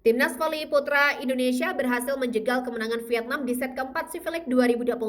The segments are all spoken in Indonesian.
Timnas voli putra Indonesia berhasil menjegal kemenangan Vietnam di set keempat Civilik 2024.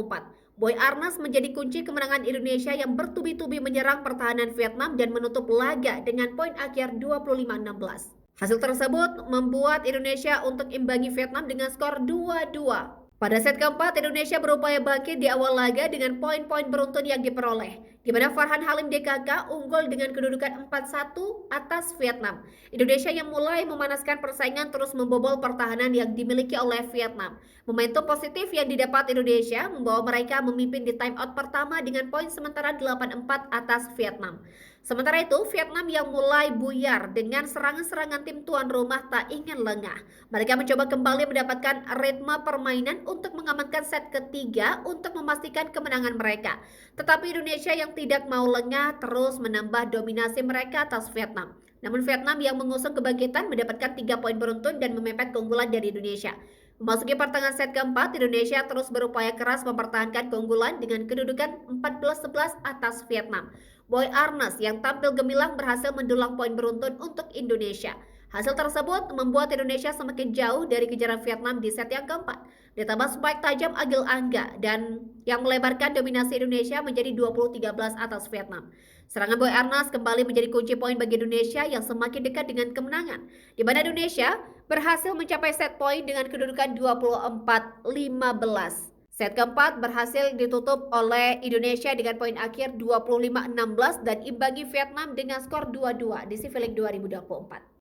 Boy Arnas menjadi kunci kemenangan Indonesia yang bertubi-tubi menyerang pertahanan Vietnam dan menutup laga dengan poin akhir 25-16. Hasil tersebut membuat Indonesia untuk imbangi Vietnam dengan skor 2-2. Pada set keempat, Indonesia berupaya bangkit di awal laga dengan poin-poin beruntun yang diperoleh, di mana Farhan Halim DKK unggul dengan kedudukan 4-1 atas Vietnam. Indonesia yang mulai memanaskan persaingan terus membobol pertahanan yang dimiliki oleh Vietnam. Momentum positif yang didapat Indonesia membawa mereka memimpin di timeout pertama dengan poin sementara 8-4 atas Vietnam. Sementara itu, Vietnam yang mulai buyar dengan serangan-serangan tim tuan rumah tak ingin lengah. Mereka mencoba kembali mendapatkan ritme permainan untuk mengamankan set ketiga untuk memastikan kemenangan mereka. Tetapi Indonesia yang tidak mau lengah terus menambah dominasi mereka atas Vietnam. Namun Vietnam yang mengusung kebangkitan mendapatkan 3 poin beruntun dan memepet keunggulan dari Indonesia. Memasuki pertengahan set keempat, Indonesia terus berupaya keras mempertahankan keunggulan dengan kedudukan 14-11 atas Vietnam. Boy Arnas yang tampil gemilang berhasil mendulang poin beruntun untuk Indonesia. Hasil tersebut membuat Indonesia semakin jauh dari kejaran Vietnam di set yang keempat. Ditambah spike tajam Agil Angga dan yang melebarkan dominasi Indonesia menjadi 20-13 atas Vietnam. Serangan Boy Arnas kembali menjadi kunci poin bagi Indonesia yang semakin dekat dengan kemenangan, di mana Indonesia berhasil mencapai set poin dengan kedudukan 24-15. Set keempat berhasil ditutup oleh Indonesia dengan poin akhir 25-16 dan imbangi Vietnam dengan skor 2-2 di Civilik 2024.